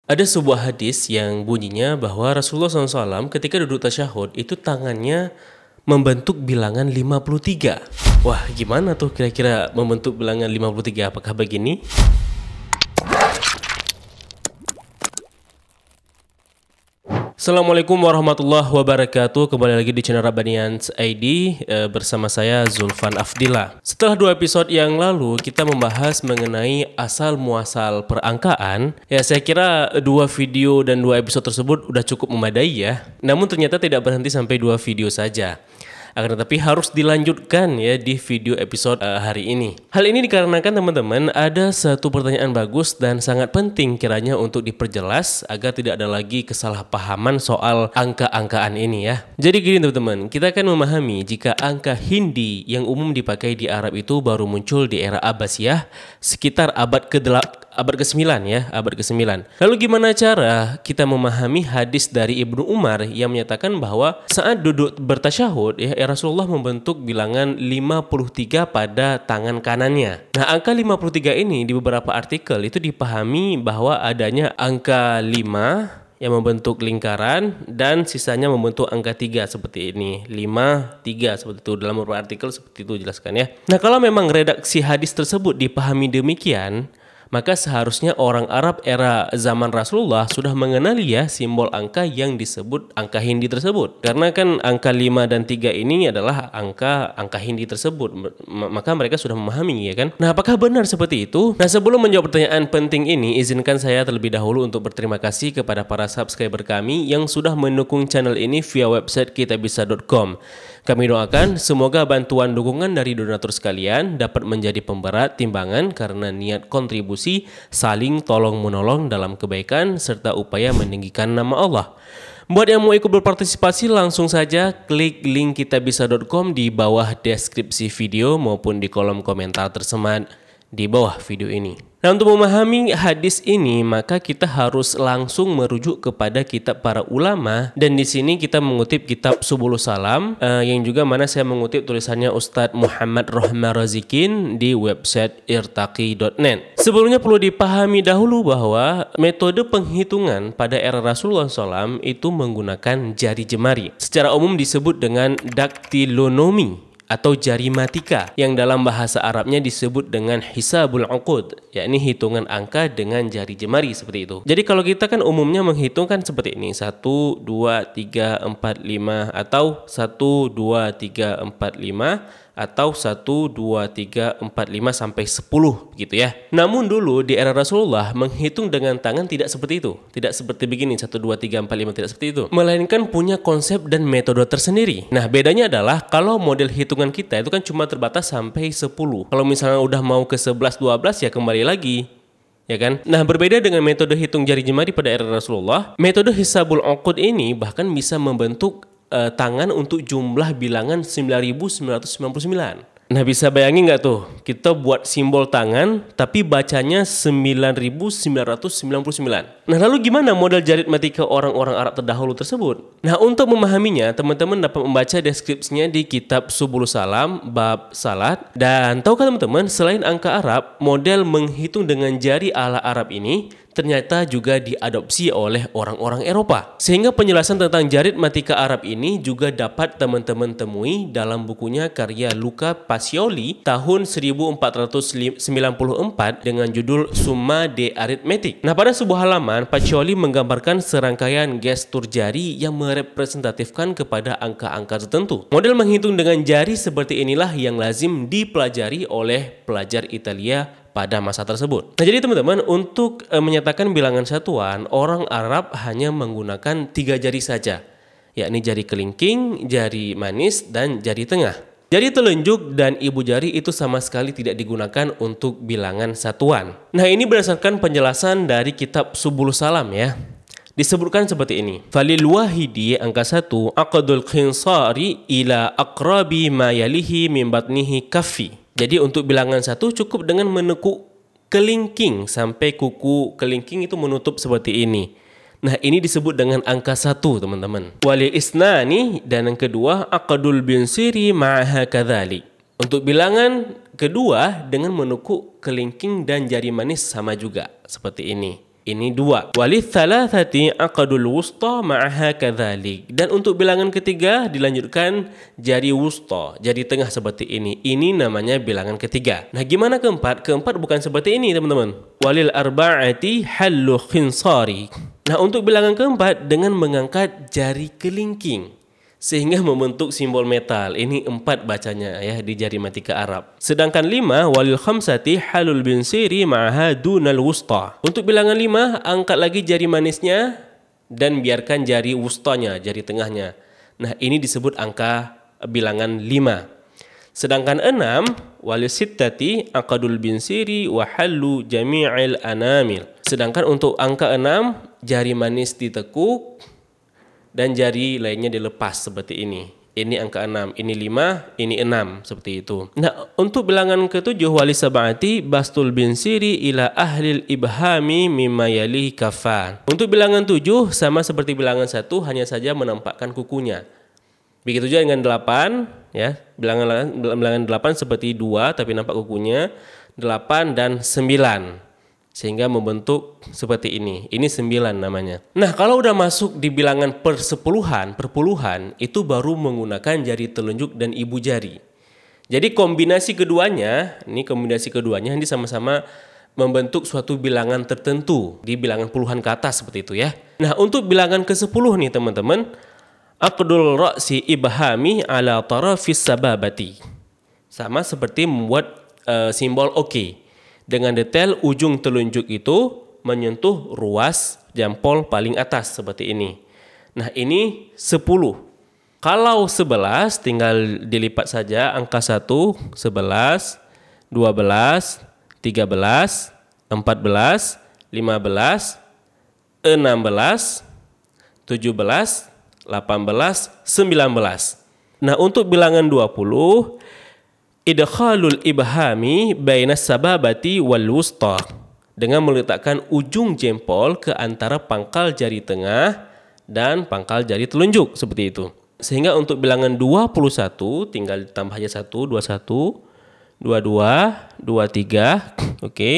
Ada sebuah hadis yang bunyinya bahwa Rasulullah SAW ketika duduk tasyahud itu tangannya membentuk bilangan 53. Wah, gimana tuh kira-kira membentuk bilangan 53? Apakah begini? Assalamualaikum warahmatullahi wabarakatuh. Kembali lagi di channel Rabbanians ID bersama saya Zulfan Afdillah. Setelah 2 episode yang lalu kita membahas mengenai asal muasal perangkaan. Ya, saya kira 2 video dan 2 episode tersebut udah cukup memadai ya. Namun ternyata tidak berhenti sampai 2 video saja. Akan tetapi harus dilanjutkan ya di video episode hari ini. Hal ini dikarenakan teman-teman ada satu pertanyaan bagus dan sangat penting kiranya untuk diperjelas agar tidak ada lagi kesalahpahaman soal angka-angkaan ini ya. Jadi gini teman-teman, kita akan memahami jika angka Hindi yang umum dipakai di Arab itu baru muncul di era Abbasiyah sekitar abad ke-9 ya, abad ke-9. Lalu gimana cara kita memahami hadis dari Ibnu Umar yang menyatakan bahwa saat duduk bertasyahud ya Rasulullah membentuk bilangan 53 pada tangan kanannya. Nah, angka 53 ini di beberapa artikel itu dipahami bahwa adanya angka 5 yang membentuk lingkaran dan sisanya membentuk angka 3 seperti ini. 5, 3 seperti itu. Dalam beberapa artikel seperti itu jelaskan ya. Nah, kalau memang redaksi hadis tersebut dipahami demikian, maka seharusnya orang Arab era zaman Rasulullah sudah mengenali ya simbol angka yang disebut angka Hindi tersebut. Karena kan angka 5 dan 3 ini adalah angka Hindi tersebut. Maka mereka sudah memahami ya kan. Nah, apakah benar seperti itu? Nah, sebelum menjawab pertanyaan penting ini, izinkan saya terlebih dahulu untuk berterima kasih kepada para subscriber kami yang sudah mendukung channel ini via website kitabisa.com. Kami doakan semoga bantuan dukungan dari donatur sekalian dapat menjadi pemberat timbangan karena niat kontribusi saling tolong-menolong dalam kebaikan serta upaya meninggikan nama Allah. Buat yang mau ikut berpartisipasi langsung saja klik link kitabisa.com di bawah deskripsi video maupun di kolom komentar tersemat di bawah video ini. Nah, untuk memahami hadis ini maka kita harus langsung merujuk kepada kitab para ulama, dan di sini kita mengutip kitab Subulus Salam yang juga mana saya mengutip tulisannya Ustadz Muhammad Rohmar Razikin di website irtaqi.net. Sebelumnya perlu dipahami dahulu bahwa metode penghitungan pada era Rasulullah SAW itu menggunakan jari jemari. Secara umum disebut dengan daktilonomi atau jari matika yang dalam bahasa Arabnya disebut dengan hisabul uqud, yakni hitungan angka dengan jari jemari seperti itu. Jadi kalau kita kan umumnya menghitung kan seperti ini, 1, 2, 3, 4, 5 atau 1, 2, 3, 4, 5 atau 1, 2, 3, 4, 5 sampai 10 gitu ya. Namun dulu di era Rasulullah menghitung dengan tangan tidak seperti itu. Tidak seperti begini 1, 2, 3, 4, 5 tidak seperti itu. Melainkan punya konsep dan metode tersendiri. Nah, bedanya adalah kalau model hitungan kita itu kan cuma terbatas sampai 10. Kalau misalnya udah mau ke 11, 12 ya kembali lagi. Ya kan? Nah, berbeda dengan metode hitung jari jemari pada era Rasulullah, metode hisabul uqud ini bahkan bisa membentuk tangan untuk jumlah bilangan 9.999. Nah, bisa bayangin nggak tuh kita buat simbol tangan tapi bacanya 9.999. Nah, lalu gimana model jari matika orang-orang Arab terdahulu tersebut? Nah, untuk memahaminya teman-teman dapat membaca deskripsinya di kitab Subulus Salam bab salat. Dan tahukah teman-teman, selain angka Arab, model menghitung dengan jari ala Arab ini ternyata juga diadopsi oleh orang-orang Eropa. Sehingga penjelasan tentang jarit matika Arab ini juga dapat teman-teman temui dalam bukunya karya Luca Pacioli tahun 1494 dengan judul Summa de Arithmetic. Nah, pada sebuah halaman Pacioli menggambarkan serangkaian gestur jari yang merepresentatifkan kepada angka-angka tertentu. Model menghitung dengan jari seperti inilah yang lazim dipelajari oleh pelajar Italia pada masa tersebut. Nah, jadi teman-teman, untuk menyatakan bilangan satuan, orang Arab hanya menggunakan 3 jari saja, yakni jari kelingking, jari manis, dan jari tengah. Jari telunjuk dan ibu jari itu sama sekali tidak digunakan untuk bilangan satuan. Nah, ini berdasarkan penjelasan dari kitab Subulus Salam ya. Disebutkan seperti ini. Falil wahidi angka 1 aqdul khinsari ila aqrabi ma yalihi min batnihi kaffi. Jadi untuk bilangan 1 cukup dengan menekuk kelingking sampai kuku kelingking itu menutup seperti ini. Nah, ini disebut dengan angka 1 teman-teman. Walil isnani, dan yang kedua aqdul binsiri ma'aha kadzalik. Untuk bilangan kedua dengan menekuk kelingking dan jari manis sama juga seperti ini. ini 2. Walith thalathati aqdul wusta ma'aha kadzalik. Dan untuk bilangan ketiga dilanjutkan jari wusta, jari tengah seperti ini. Ini namanya bilangan ketiga. Nah, gimana keempat? Keempat bukan seperti ini, teman-teman. Walil arba'ati hallu khinsari. Nah, untuk bilangan keempat dengan mengangkat jari kelingking sehingga membentuk simbol metal. Ini 4 bacanya ya di jari matika Arab. Sedangkan 5 walil khamsati halul binsiri ma'aha dunal wusta. Untuk bilangan 5 angkat lagi jari manisnya dan biarkan jari wustanya, jari tengahnya. Nah, ini disebut angka bilangan 5. Sedangkan 6 walil sittati aqdul binsiri wa hallu jami'il anamil. Sedangkan untuk angka 6 jari manis ditekuk dan jari lainnya dilepas seperti ini. Ini angka 6, ini 5, ini 6, seperti itu. Nah, untuk bilangan ke-7 wali sab'ati bastul binsiri ila ahlil ibhami mimma yalihi kafan. Untuk bilangan 7 sama seperti bilangan 1, hanya saja menampakkan kukunya. Begitu juga dengan 8 ya. Bilangan 8 seperti 2 tapi nampak kukunya, 8 dan 9. Sehingga membentuk seperti ini. Ini 9 namanya. Nah, kalau udah masuk di bilangan persepuluhan, perpuluhan, itu baru menggunakan jari telunjuk dan ibu jari. Jadi kombinasi keduanya, ini sama-sama membentuk suatu bilangan tertentu di bilangan puluhan ke atas seperti itu ya. Nah, untuk bilangan ke-10 nih teman-teman, aqdul ra'si ibhami ala tarafis sababati. Sama seperti membuat simbol oke. Dengan detail ujung telunjuk itu menyentuh ruas jempol paling atas seperti ini. Nah, ini 10. Kalau 11 tinggal dilipat saja angka 1, 11, 12, 13, 14, 15, 16, 17, 18, 19. Nah, untuk bilangan 20 idkhalul ibhami bainas sababati wal wusta, dengan meletakkan ujung jempol ke antara pangkal jari tengah dan pangkal jari telunjuk seperti itu. Sehingga untuk bilangan 21 tinggal ditambah aja 1, 21, 22, 23, oke.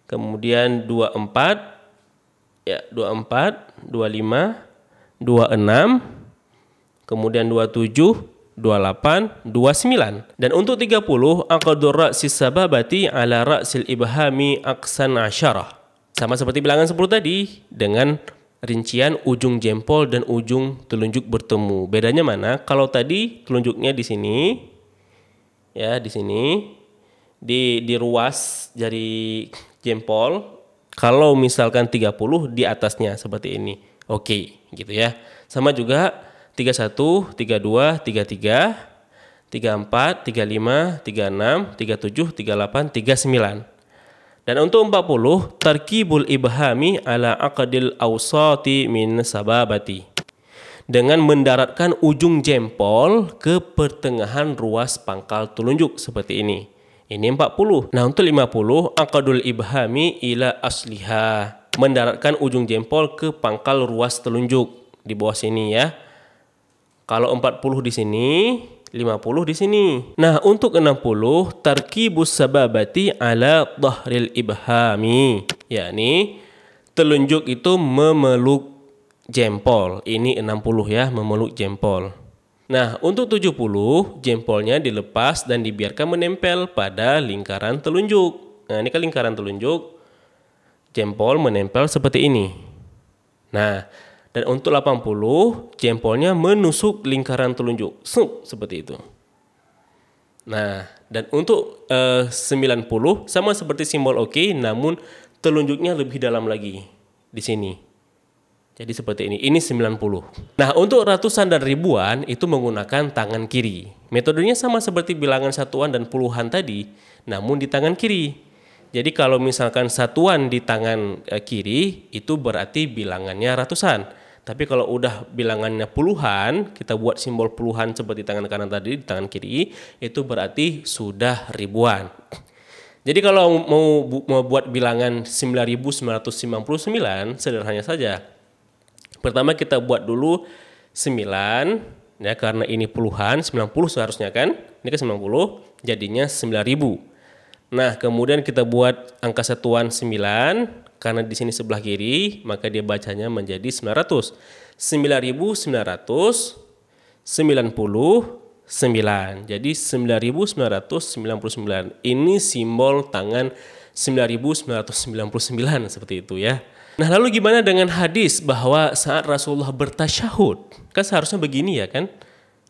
Kemudian 24 ya, 24, 25, 26, kemudian 27, 28, 29. Dan untuk 30 aqdur ra'sis sababati ala ra'sil ibhami aqsan asyarah. Sama seperti bilangan 10 tadi dengan rincian ujung jempol dan ujung telunjuk bertemu. Bedanya mana? Kalau tadi telunjuknya di sini ya, di sini di ruas jari jempol. Kalau misalkan 30 di atasnya seperti ini. Oke, gitu ya. Sama juga 31, 32, 33, 34, 35, 36, 37, 38, 39. Dan untuk 40, tarkibul ibhami ala aqdil awsati min sababati. Dengan mendaratkan ujung jempol ke pertengahan ruas pangkal telunjuk seperti ini. Ini 40. Nah, untuk 50, aqdul ibhami ila asliha. Mendaratkan ujung jempol ke pangkal ruas telunjuk di bawah sini ya. Kalau 40 di sini, 50 di sini. Nah, untuk 60 tarkibus sababati ala dhahril ibhami. Yakni telunjuk itu memeluk jempol. Ini 60 ya, memeluk jempol. Nah, untuk 70 jempolnya dilepas dan dibiarkan menempel pada lingkaran telunjuk. Nah, ini kan lingkaran telunjuk. Jempol menempel seperti ini. Nah, dan untuk 80 jempolnya menusuk lingkaran telunjuk. Seperti itu. Nah, dan untuk 90 sama seperti simbol oke, namun telunjuknya lebih dalam lagi di sini. Jadi seperti ini. Ini 90. Nah, untuk ratusan dan ribuan itu menggunakan tangan kiri. Metodenya sama seperti bilangan satuan dan puluhan tadi, namun di tangan kiri. Jadi kalau misalkan satuan di tangan kiri itu berarti bilangannya ratusan. Tapi kalau udah bilangannya puluhan, kita buat simbol puluhan seperti tangan kanan tadi di tangan kiri, itu berarti sudah ribuan. Jadi kalau mau buat bilangan 9.999, sederhananya saja. Pertama kita buat dulu 9, ya karena ini puluhan, 90 seharusnya kan. Ini kan 90, jadinya 9.000. Nah, kemudian kita buat angka satuan 9, Karena di sini sebelah kiri, maka dia bacanya menjadi 900. 9.999. Jadi 9.999. Ini simbol tangan 9.999 seperti itu ya. Nah, lalu gimana dengan hadis bahwa saat Rasulullah bertasyahud? Kan seharusnya begini ya kan?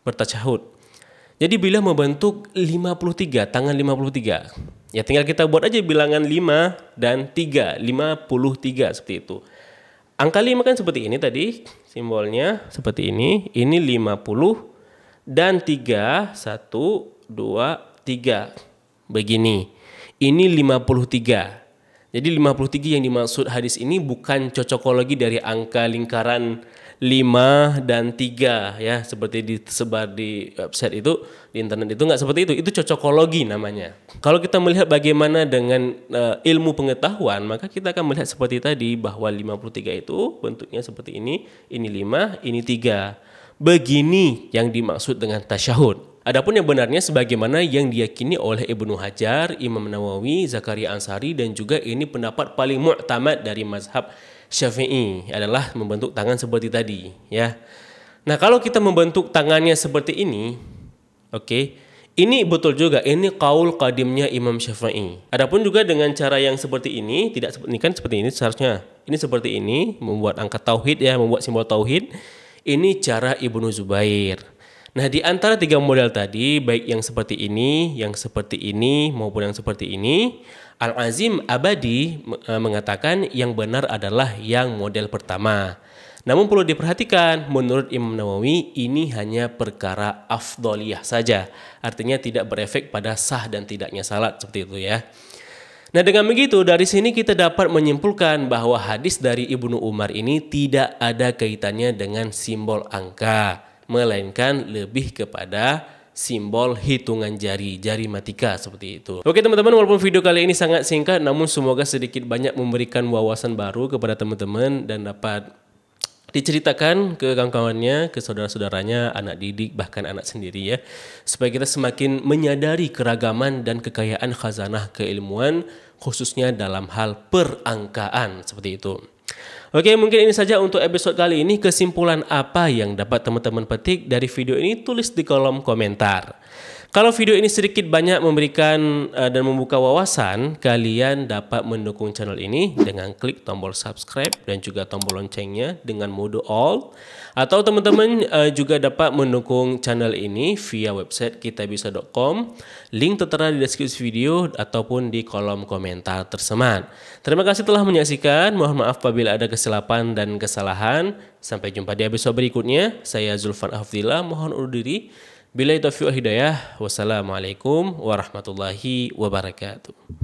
Bertasyahud. Jadi beliau membentuk 53, tangan 53. Ya tinggal kita buat aja bilangan 5 dan 3, 53 seperti itu. Angka 5 kan seperti ini tadi, simbolnya seperti ini 50 dan 3, 1, 2, 3. Begini. Ini 53. Jadi 53 yang dimaksud hadis ini bukan cocokologi dari angka lingkaran 5 dan 3 ya, seperti disebar di website itu, di internet itu, enggak seperti itu cocokologi namanya. Kalau kita melihat bagaimana dengan ilmu pengetahuan, maka kita akan melihat seperti tadi bahwa 53 itu bentuknya seperti ini 5, ini 3. Begini yang dimaksud dengan tasyahud. Adapun yang benarnya sebagaimana yang diyakini oleh Ibnu Hajar, Imam Nawawi, Zakaria Ansari dan juga ini pendapat paling mu'tamad dari mazhab Syafi'i adalah membentuk tangan seperti tadi ya. Nah, kalau kita membentuk tangannya seperti ini, oke, ini betul juga ini qaul qadimnya Imam Syafi'i. Adapun juga dengan cara yang seperti ini, tidak ini kan seperti ini seharusnya. Ini seperti ini, membuat angka tauhid ya, membuat simbol tauhid. Ini cara Ibnu Zubair. Nah, di antara 3 model tadi, baik yang seperti ini, maupun yang seperti ini, Al-Azim Abadi mengatakan yang benar adalah yang model pertama. Namun perlu diperhatikan, menurut Imam Nawawi ini hanya perkara afdoliyah saja. Artinya tidak berefek pada sah dan tidaknya salat seperti itu ya. Nah, dengan begitu dari sini kita dapat menyimpulkan bahwa hadis dari Ibnu Umar ini tidak ada kaitannya dengan simbol angka, melainkan lebih kepada simbol hitungan jari matika seperti itu. Oke teman-teman, walaupun video kali ini sangat singkat, namun semoga sedikit banyak memberikan wawasan baru kepada teman-teman dan dapat diceritakan ke kawan-kawannya, ke saudara-saudaranya, anak didik, bahkan anak sendiri ya. Supaya kita semakin menyadari keragaman dan kekayaan khazanah keilmuan, khususnya dalam hal perangkaan seperti itu. Oke, mungkin ini saja untuk episode kali ini. Kesimpulan apa yang dapat teman-teman petik dari video ini, tulis di kolom komentar. Kalau video ini sedikit banyak memberikan dan membuka wawasan, kalian dapat mendukung channel ini dengan klik tombol subscribe dan juga tombol loncengnya dengan mode all. Atau teman-teman juga dapat mendukung channel ini via website kitabisa.com. Link tertera di deskripsi video ataupun di kolom komentar tersemat. Terima kasih telah menyaksikan. Mohon maaf apabila ada kesilapan dan kesalahan. Sampai jumpa di episode berikutnya. Saya Zulfan Afdillah, mohon undur diri. Billahi taufiq wal hidayah. Wassalamualaikum warahmatullahi wabarakatuh.